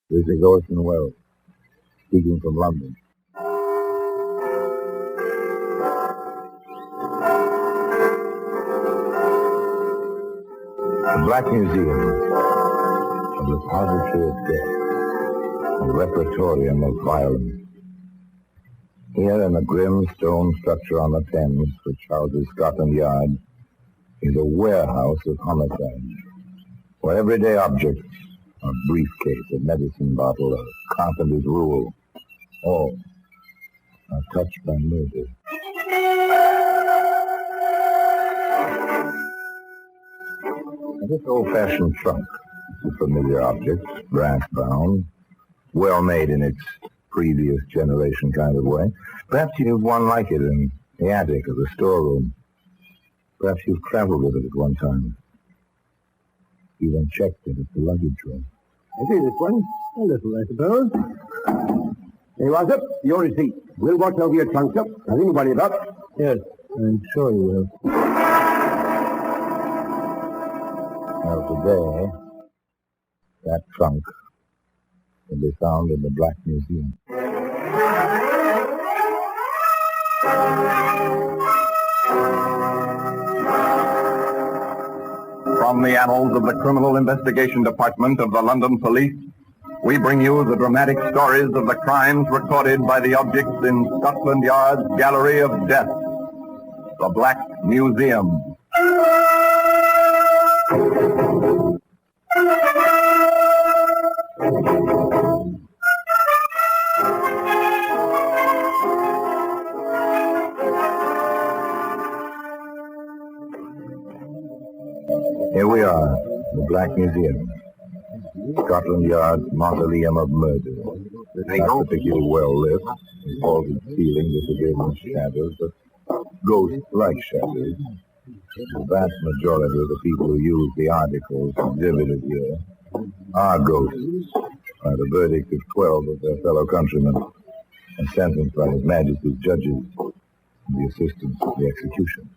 This is Orson Welles, speaking from London. The Black Museum, a repository of death, a repertorium of violence. Here in the grim stone structure on the Thames, which houses Scotland Yard, is a warehouse of homicide, where everyday objects, a briefcase, a medicine bottle, a carpenter's rule, all are touched by murder. This old-fashioned trunk is a familiar object, brass-bound, well-made in its previous generation kind of way. Perhaps you've one like it in the attic of the storeroom. Perhaps you've traveled with it at one time. Even checked it at the luggage room. I see this one. A little, I suppose. Hey, Roger, your receipt. We'll watch over your trunk, sir. Nothing to worry about. Yes, I'm sure you will. Now, today, that trunk will be found in the Black Museum. From the annals of the Criminal Investigation Department of the London Police, we bring you the dramatic stories of the crimes recorded by the objects in Scotland Yard's Gallery of Death, the Black Museum. Here we are, the Black Museum. Scotland Yard's mausoleum of murder. It's not particularly well lit. The vaulted ceiling disappears in shadows, but ghost-like shadows. The vast majority of the people who use the articles exhibited here are ghosts, by the verdict of 12 of their fellow countrymen, and sentenced by His Majesty's judges and the assistants of the execution.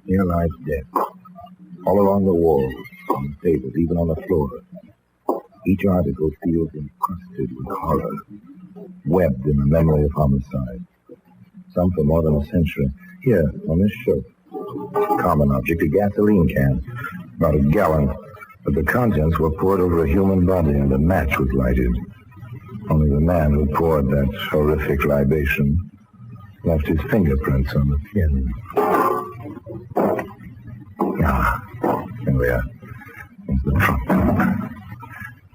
Here lies death, all along the walls, on the tables, even on the floor. Each article feels encrusted with horror, webbed in the memory of homicide. Some for more than a century. Here, on this shelf, common object, a gasoline can, about a gallon, but the contents were poured over a human body and a match was lighted. Only the man who poured that horrific libation left his fingerprints on the tin. Ah, there we are. There's the trunk.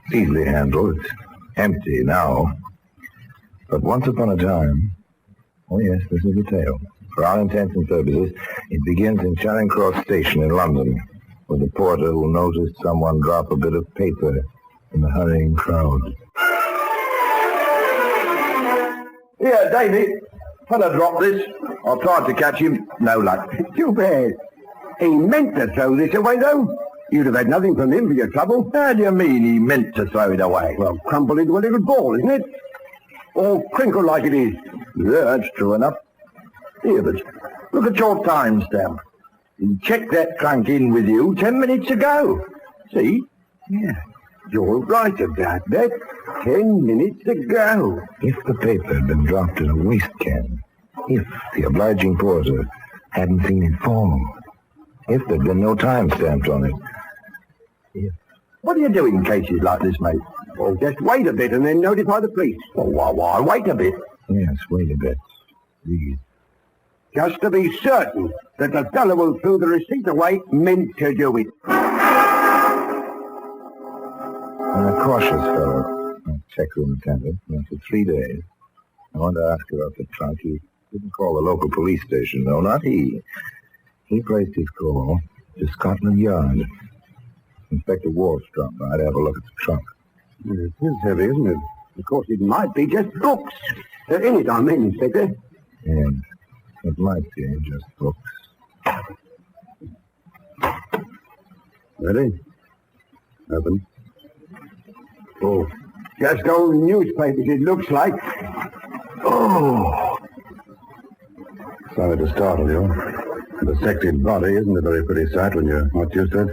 It's easily handled. It's empty now. But once upon a time, oh yes, this is the tale. For all intents and purposes, it begins in Charing Cross Station in London, with a porter who noticed someone drop a bit of paper in the hurrying crowd. Here, Davy. Fella dropped this. I tried to catch him. No luck. Too bad. He meant to throw this away, though. You'd have had nothing from him for your trouble. How do you mean he meant to throw it away? Well, crumpled into a little ball, isn't it? All crinkled like it is. Yeah, that's true enough. Here, but look at your timestamp. You checked that trunk in with you 10 minutes ago. See? Yeah, you're right about that. 10 minutes ago. If the paper had been dropped in a waste can, if the obliging porter hadn't seen it fall, if there'd been no time stamped on it. If. What do you do in cases like this, mate? Well, just wait a bit and then notify the police. Oh, why wait a bit? Yes, wait a bit. Please. Just to be certain that the fellow who threw the receipt away meant to do it. I'm a cautious fellow, a checkroom attendant. After 3 days, I wanted to ask about the trunk. He didn't call the local police station, no, not he. He placed his call to Scotland Yard. Inspector Walsh dropped by to have a look at the trunk. It is heavy, isn't it? Of course, it might be just books. At any time, Inspector. Yes, it might be just books. Ready? Open. Oh, just old newspapers, it looks like. Oh! Sorry to startle you. A dissected body isn't a very pretty sight when you're not used to it.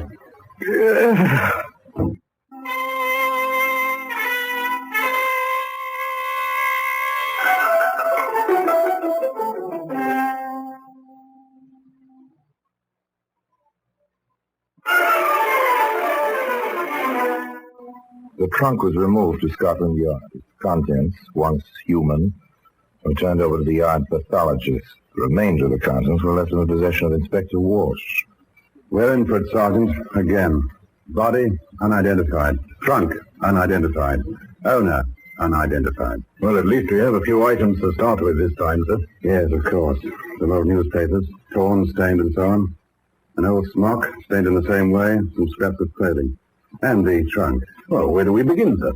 The trunk was removed to Scotland Yard. Its contents, once human, were turned over to the yard pathologist. The remainder of the contents were left in the possession of Inspector Walsh. We're in for it, Sergeant. Again. Body, unidentified. Trunk, unidentified. Owner, unidentified. Well, at least we have a few items to start with this time, sir. Yes, of course. Some old newspapers, torn, stained, and so on. An old smock, stained in the same way. Some scraps of clothing. And the trunk. Well, where do we begin, sir?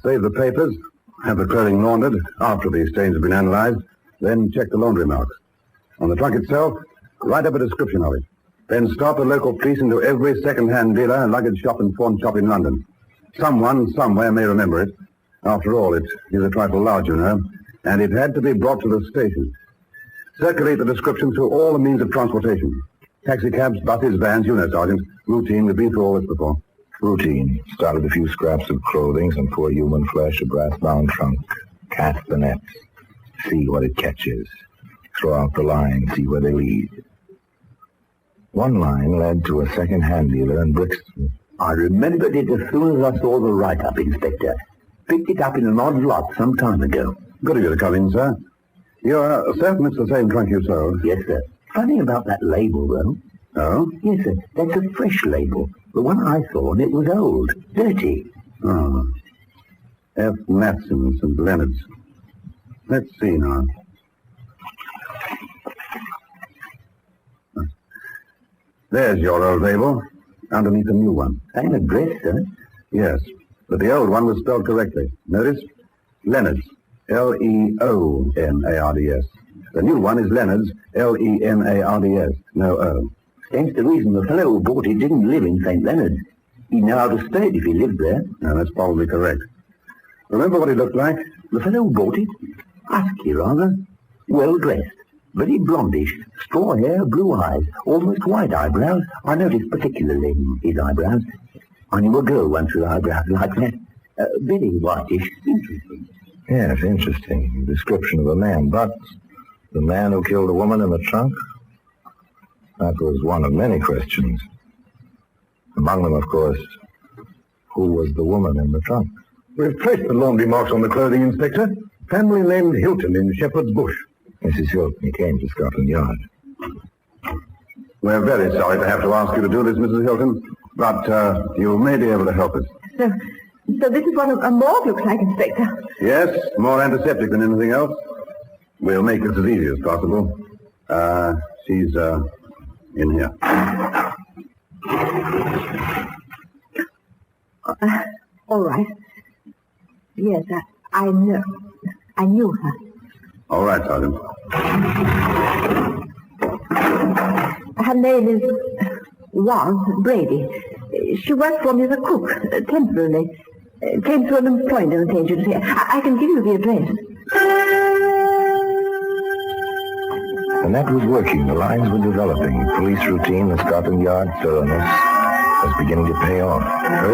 Save the papers, have the clothing laundered after the stains have been analyzed, then check the laundry marks. On the trunk itself, write up a description of it. Then start the local police into every second-hand dealer and luggage shop and pawn shop in London. Someone, somewhere may remember it. After all, it is a trifle large, you know, and it had to be brought to the station. Circulate the description through all the means of transportation. Taxicabs, buses, vans, you know, Sergeant. Routine, we've been through all this before. Routine. Start with a few scraps of clothing, some poor human flesh, a brass-bound trunk. Cast the nets. See what it catches. Throw out the line, see where they lead. One line led to a second-hand dealer in Brixton. I remembered it as soon as I saw the write-up, Inspector. Picked it up in an odd lot some time ago. Good of you to come in, sir. You're certain it's the same trunk you sold? Yes, sir. Funny about that label, though. Oh? Yes, sir. That's a fresh label. The one I saw on it was old, dirty. Oh. F. Matson, St. Leonard's. Let's see now. There's your old label, underneath a new one. Same address, sir? Yes, but the old one was spelled correctly. Notice? Leonard's. Leonards. The new one is Leonard's. Lenards. No O. Stands to reason the fellow who bought it didn't live in St. Leonard's. He'd know how to spell it if he lived there. No, that's probably correct. Remember what he looked like? The fellow who bought it? Husky, rather. Well-dressed. Very blondish. Straw hair, blue eyes. Almost white eyebrows. I noticed particularly his eyebrows. I knew a girl once with eyebrows like that. Very whitish. Interesting. Yes, interesting. Description of a man. But the man who killed a woman in the trunk? That was one of many questions. Among them, of course, who was the woman in the trunk? We've traced the laundry marks on the clothing, Inspector. Family named Hilton in Shepherd's Bush. Mrs. Hilton came to Scotland Yard. We're very sorry to have to ask you to do this, Mrs. Hilton, but you may be able to help us. So this is what a morgue looks like, Inspector. Yes, more antiseptic than anything else. We'll make this as easy as possible. She's in here. All right. Yes, I know. I knew her. All right, Sergeant. Her name was Brady. She worked for me as a cook, temporarily. Came through an employment agency. I can give you the address. The net was working. The lines were developing. Police routine, the Scotland Yard thoroughness was beginning to pay off.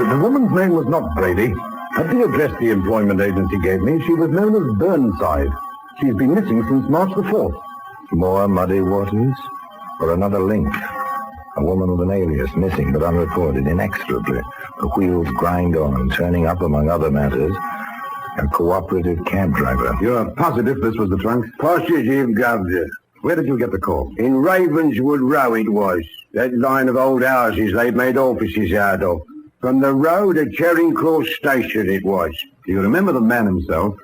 The woman's name was not Brady. At the address the employment agency gave me, she was known as Burnside. She's been missing since March the 4th. More muddy waters? Or another link? A woman with an alias, missing but unreported, inexorably. The wheels grind on, turning up, among other matters, a cooperative cab driver. You're positive this was the trunk? Positive, Governor. Where did you get the call? In Ravenswood Row it was. That line of old houses they've made offices out of. From the road to Charing Cross Station it was. Do you remember the man himself?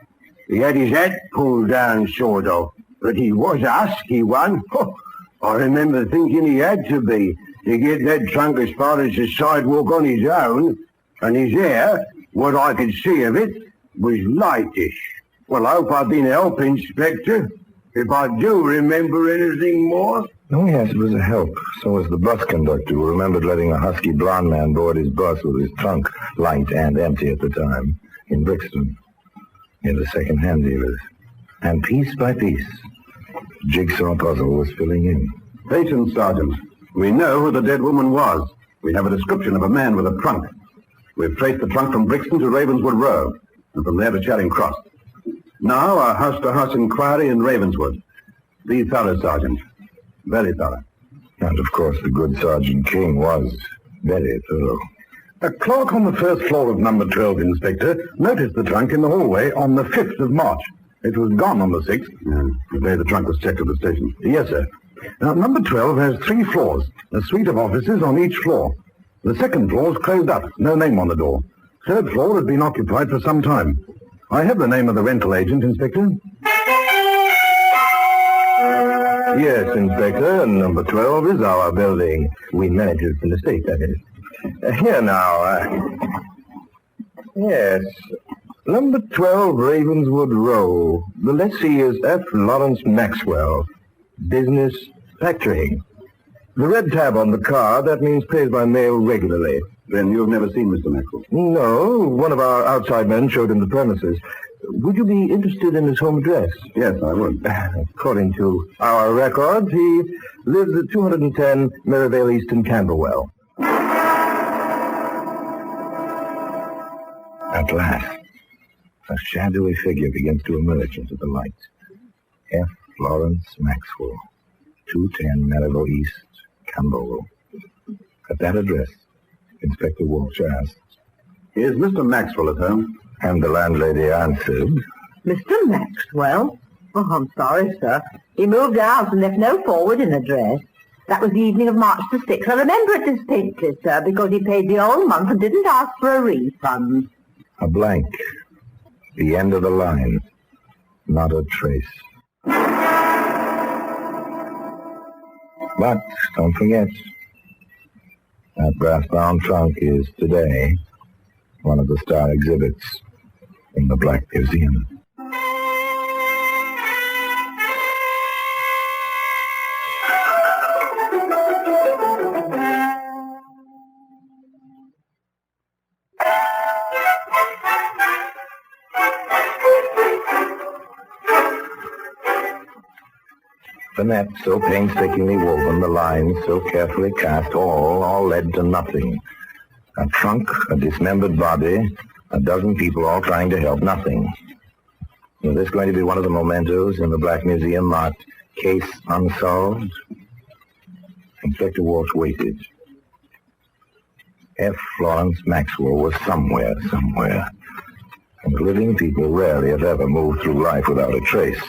He had his hat pulled down, sort of. But he was a husky one. I remember thinking he had to be to get that trunk as far as the sidewalk on his own. And his hair, what I could see of it, was lightish. Well, I hope I've been a help, Inspector. If I do remember anything more. Oh, yes, it was a help. So was the bus conductor who remembered letting a husky blonde man board his bus with his trunk, light and empty at the time, in Brixton, near the second-hand dealers. And piece by piece, the jigsaw puzzle was filling in. Patience, Sergeant. We know who the dead woman was. We have a description of a man with a trunk. We've traced the trunk from Brixton to Ravenswood Row, and from there to Charing Cross. Now, a house-to-house inquiry in Ravenswood. Be thorough, Sergeant. Very thorough. And, of course, the good Sergeant King was very thorough. A clerk on the first floor of number 12, Inspector, noticed the trunk in the hallway on the 5th of March. It was gone on the 6th. The day the trunk was checked at the station. Yes, sir. Now, number 12 has 3 floors, a suite of offices on each floor. The second floor is closed up, no name on the door. Third floor had been occupied for some time. I have the name of the rental agent, Inspector. Yes, Inspector, and number 12 is our building. We manage it from the state, that is. Here now. Yes. Number 12, Ravenswood Row. The lessee is F. Lawrence Maxwell. Business factoring. The red tab on the card, that means pays by mail regularly. Then you've never seen Mr. Maxwell? No, one of our outside men showed him the premises. Would you be interested in his home address? Yes, I would. According to our records, he lives at 210 Merivale East in Camberwell. At last, a shadowy figure begins to emerge into the light. F. Lawrence Maxwell, 210 Merivale East, Camberwell. At that address, Inspector Walsh asked, Is Mr. Maxwell at home? And the landlady answered, Mr. Maxwell? Oh, I'm sorry, sir. He moved out and left no forwarding address. That was the evening of March the 6th. I remember it distinctly, sir, because he paid the whole month and didn't ask for a refund. A blank. The end of the line. Not a trace. But don't forget, that brass-bound trunk is today one of the star exhibits in the Black Museum. The net so painstakingly woven, the lines so carefully cast, all led to nothing. A trunk, a dismembered body, a dozen people all trying to help, nothing. Is this going to be one of the mementos in the Black Museum marked Case Unsolved? Inspector Walsh waited. F. Lawrence Maxwell was somewhere. And living people rarely, if ever, move through life without a trace.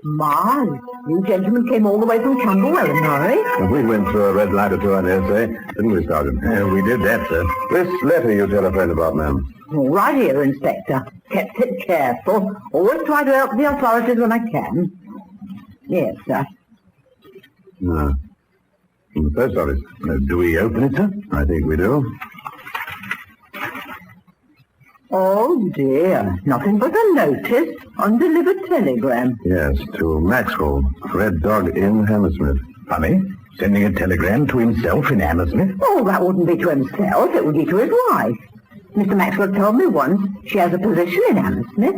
My, you gentlemen came all the way from Camberwell in a hurry. We went through a red light or two, I dare say. Didn't we, Sergeant? We did that, sir. This letter you telephoned about, ma'am. All right here, Inspector. Kept it careful. Always try to help the authorities when I can. Yes, sir. No. From the post office. Do we open it, sir? I think we do. Oh, dear. Nothing but a notice. Undelivered telegram. Yes, to Maxwell, Red Dog Inn, Hammersmith. Funny, sending a telegram to himself in Hammersmith? Oh, that wouldn't be to himself. It would be to his wife. Mr. Maxwell told me once she has a position in Hammersmith.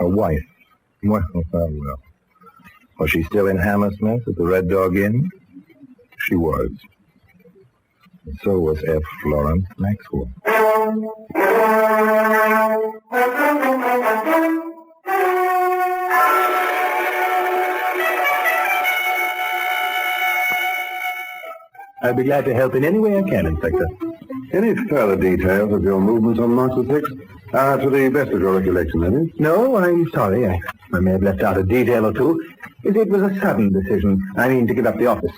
A wife. Well. Was she still in Hammersmith at the Red Dog Inn? She was. And so was F. Lawrence Maxwell. I'll be glad to help in any way I can, Inspector. Any further details of your movements on March the 6th? To the best of your recollection, that is? No, I'm sorry. I may have left out a detail or two. It was a sudden decision. I mean, to give up the office.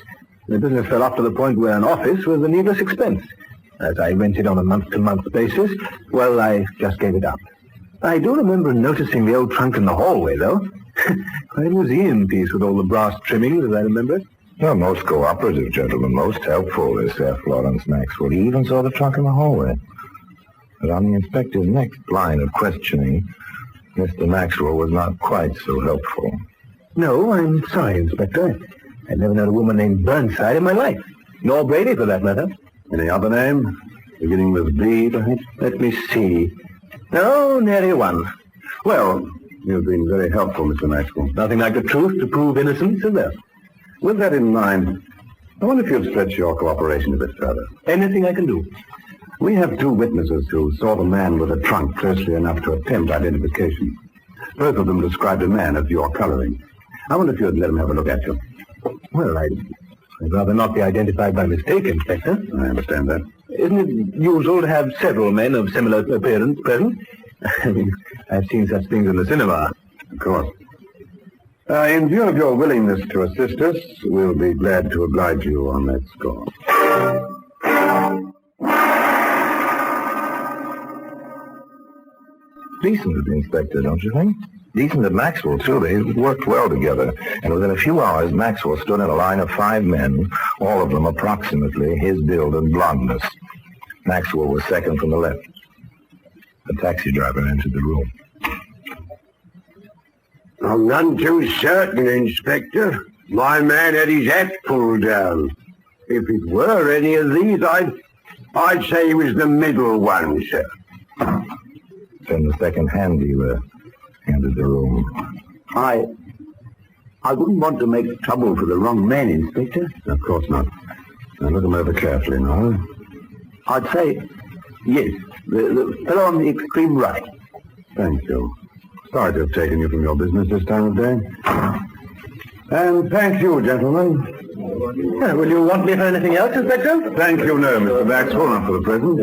The business fell off to the point where an office was a needless expense. As I rented on a month-to-month basis, well, I just gave it up. I do remember noticing the old trunk in the hallway, though. Quite a museum piece with all the brass trimmings, as I remember it. Well, most cooperative gentlemen, most helpful, is F. Lawrence Maxwell. He even saw the trunk in the hallway. But on the inspector's next line of questioning, Mr. Maxwell was not quite so helpful. No, I'm sorry, Inspector. I've never known a woman named Burnside in my life. Nor Brady, for that matter. Any other name? Beginning with B, perhaps? Let me see. No, nary one. Well, you've been very helpful, Mr. Maxwell. Nothing like the truth to prove innocence, is there? With that in mind, I wonder if you'd stretch your cooperation a bit further. Anything I can do. We have 2 witnesses who saw the man with a trunk closely enough to attempt identification. Both of them described a man of your coloring. I wonder if you'd let them have a look at you. Well, I'd rather not be identified by mistake, Inspector. I understand that. Isn't it usual to have several men of similar appearance present? I mean, I've seen such things in the cinema. Of course. In view of your willingness to assist us, we'll be glad to oblige you on that score. Decent, Inspector, don't you think? Decent at Maxwell, too. They worked well together. And within a few hours, Maxwell stood in a line of 5 men, all of them approximately his build and blondness. Maxwell was second from the left. The taxi driver entered the room. I'm none too certain, Inspector. My man had his hat pulled down. If it were any of these, I'd say he was the middle one, sir. Then the second-hand dealer entered the room. I wouldn't want to make trouble for the wrong man, Inspector. Of course not. Now look him over carefully now. I'd say, yes, the fellow on the extreme right. Thank you. Sorry to have taken you from your business this time of day. And thank you, gentlemen. Will you want me for anything else, Inspector? Thank you, no, Mr. Maxwell, not for the present.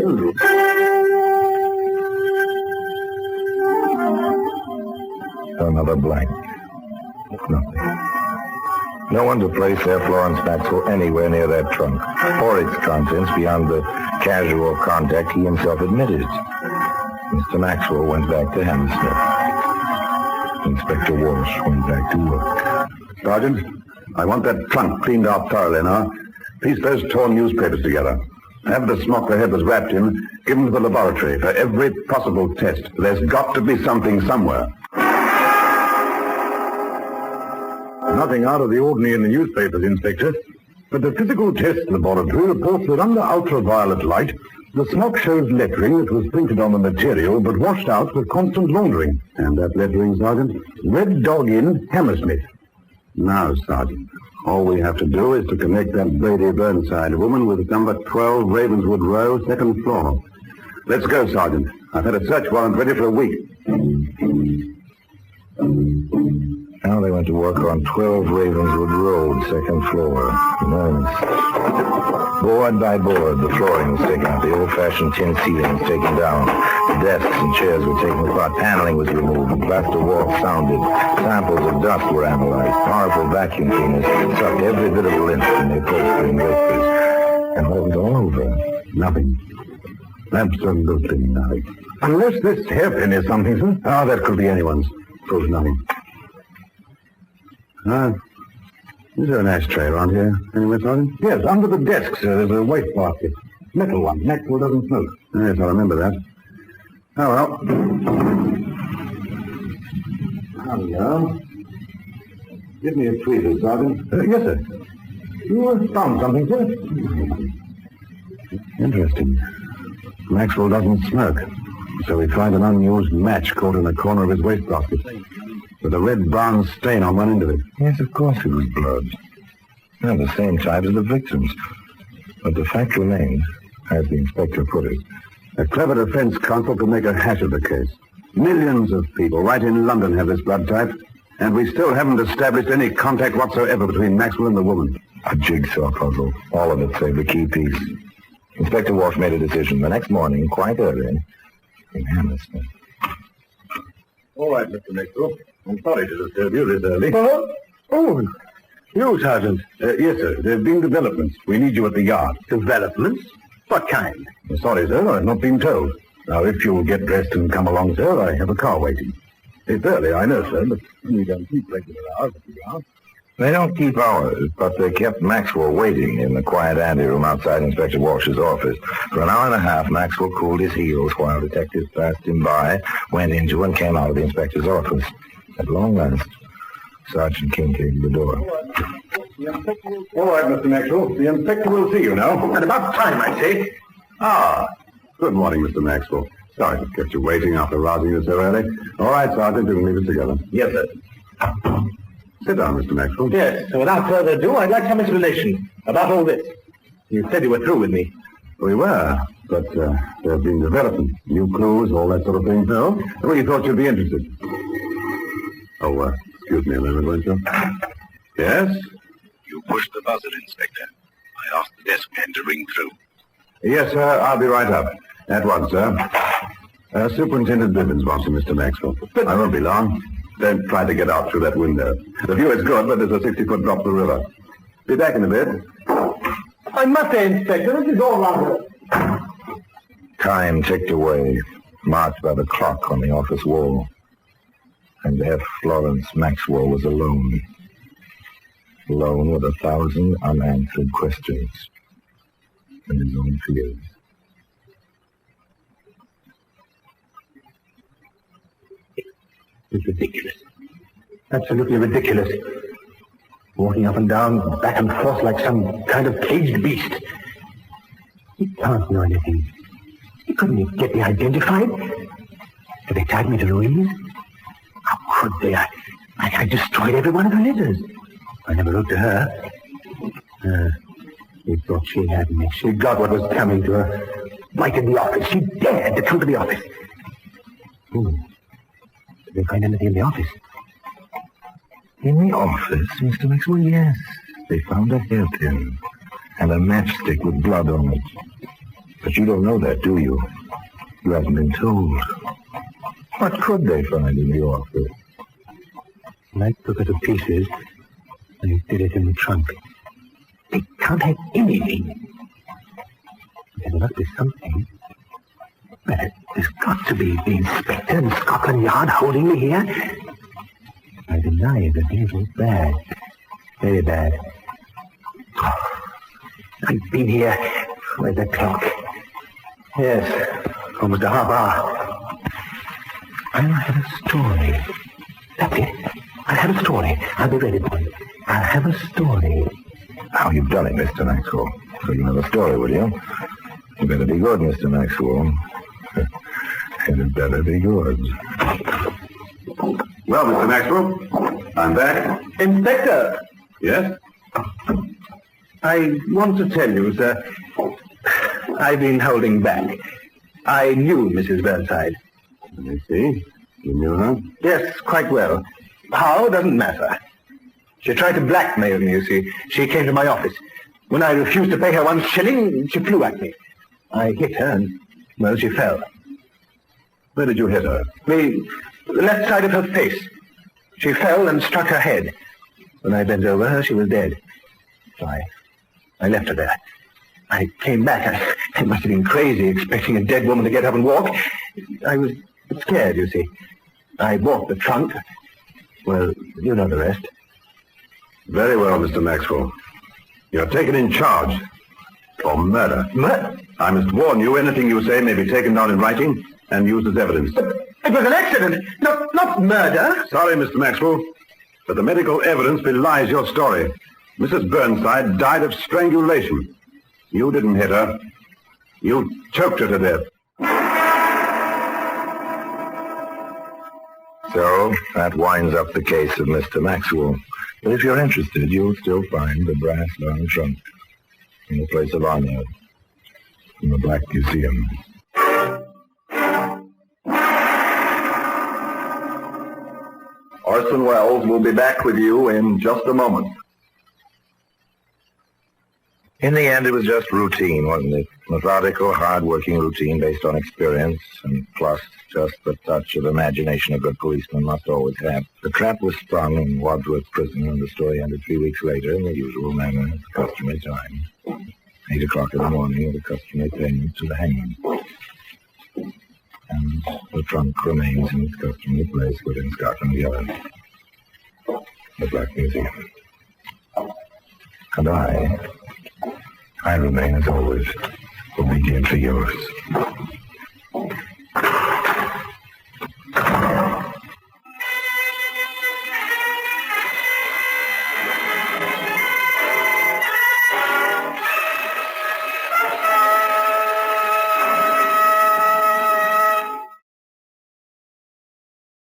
Another blank. Nothing. No one to place their Florence Maxwell anywhere near that trunk, or its contents beyond the casual contact he himself admitted. Mr. Maxwell went back to Hammersmith. Inspector Walsh went back to work. Sergeant, I want that trunk cleaned out thoroughly now. Piece those torn newspapers together. Have the smock the head was wrapped in given to the laboratory for every possible test. There's got to be something somewhere. Nothing out of the ordinary in the newspapers, Inspector. But the physical test laboratory reports that under ultraviolet light, the smock shows lettering that was printed on the material but washed out with constant laundering. And that lettering, Sergeant? Red Dog Inn, Hammersmith. Now, Sergeant, all we have to do is to connect that Brady Burnside woman with number 12 Ravenswood Row, second floor. Let's go, Sergeant. I've had a search warrant ready for a week. Now they went to work on 12 Ravenswood Road, second floor. Nice. Board by board, the flooring was taken out. The old-fashioned tin ceiling was taken down. The desks and chairs were taken apart. Paneling was removed. Plaster walls sounded. Samples of dust were analyzed. Powerful vacuum cleaners sucked every bit of lint from the upholstery and draperies. And what was all over? Nothing. Absolutely nothing. Unless this hairpin is something, sir. Ah, that could be anyone's. Proves nothing. Is there an ashtray around here? Anywhere, Sergeant? Yes, under the desk, sir, there's a wastebasket. Metal one. Maxwell doesn't smoke. Yes, I remember that. Oh, well. There we are. Give me a tweezer, Sergeant. Yes, sir. You found something, sir? Interesting. Maxwell doesn't smoke. So we find an unused match caught in the corner of his wastebasket, with a red-brown stain on one end of it. Yes, of course it was blood. Now, the same type as the victims. But the fact remains, as the inspector put it, a clever defense counsel could make a hash of the case. Millions of people right in London have this blood type, and we still haven't established any contact whatsoever between Maxwell and the woman. A jigsaw puzzle. All of it save the key piece. Inspector Walsh made a decision the next morning, quite early, in Hammersmith. All right, Mr. Maxwell. I'm sorry to disturb you this early. Oh, you, Sergeant. Yes, sir. There have been developments. We need you at the yard. Developments? What kind? Sorry, sir. I've not been told. Now, if you'll get dressed and come along, sir, I have a car waiting. It's early, I know, sir, but we don't keep regular hours at the yard. They don't keep hours, but they kept Maxwell waiting in the quiet anteroom outside Inspector Walsh's office. For an hour and a half, Maxwell cooled his heels while detectives passed him by, went into and came out of the inspector's office. At long last, Sergeant King came to the door. All right, Mr. Maxwell. The inspector will see you now. At about time, I say. Good morning, Mr. Maxwell. Sorry to kept you waiting after rousing you so early. All right, Sergeant, we can leave it together. Yes, sir. Sit down, Mr. Maxwell. Yes, so without further ado, I'd like some explanation about all this. You said you were through with me. We were, but there have been developments, new clues, all that sort of thing. No? We thought you'd be interested. Oh, excuse me a moment, won't you? Yes? You pushed the buzzer, Inspector. I asked the desk man to ring through. Yes, sir, I'll be right up. At once, sir. Superintendent Bivens wants you, Mr. Maxwell. But I won't be long. Don't try to get out through that window. The view is good, but there's a 60-foot drop to the river. Be back in a bit. I must say, Inspector, this is all wrong. Time ticked away, marked by the clock on the office wall. And F. Florence Maxwell was alone. Alone with 1,000 unanswered questions. And his own fears. It's ridiculous. Absolutely ridiculous. Walking up and down, back and forth like some kind of caged beast. He can't know anything. He couldn't even get me identified. Have they tied me to Louise? How could they? I destroyed every one of her letters. I never wrote to her. She thought she had me. She got what was coming to her. Right in the office. She dared to come to the office. Did they find anything in the office? In the office, Mr. Maxwell? Yes. They found a hairpin and a matchstick with blood on it. But you don't know that, do you? You haven't been told. What could they find in the office? I took her to pieces and did it in the trunk. They can't have anything. There must be something. But there's got to be the inspector in Scotland Yard holding me here. I deny that things was bad. Very bad. I've been here. Where's the clock? Yes, almost a half hour. I'll have a story. That's it. I'll have a story. I'll be ready for it. I'll have a story. How you've done it, Mr. Maxwell. So you have a story, will you? You better be good, Mr. Maxwell. And it better be good. Well, Mr. Maxwell, I'm back. Inspector! Yes? I want to tell you, sir, I've been holding back. I knew Mrs. Burnside. Let me see. You knew her? Yes, quite well. How doesn't matter. She tried to blackmail me, you see. She came to my office. When I refused to pay her 1 shilling, she flew at me. I hit her and, well, she fell. Where did you hit her? The left side of her face. She fell and struck her head. When I bent over her, she was dead. So I left her there. I came back. I must have been crazy, expecting a dead woman to get up and walk. I was scared, you see. I bought the trunk. Well, you know the rest. Very well, Mr. Maxwell. You're taken in charge for murder. Murder? I must warn you, anything you say may be taken down in writing and used as evidence. But it was an accident, not murder. Sorry, Mr. Maxwell, but the medical evidence belies your story. Mrs. Burnside died of strangulation. You didn't hit her. You choked her to death. So, that winds up the case of Mr. Maxwell. But if you're interested, you'll still find the brass bound trunk in the place of honor in the Black Museum. Orson Welles will be back with you in just a moment. In the end, it was just routine, wasn't it? Methodical, hard-working routine based on experience, and plus just the touch of imagination a good policeman must always have. The trap was sprung in Wadsworth Prison, and the story ended 3 weeks later in the usual manner, at the customary time. 8 o'clock in the morning with the customary payment to the hangman. And the trunk remains in its customary place within Scotland Yard, the Black Museum. And I remain, as always, obedient to yours.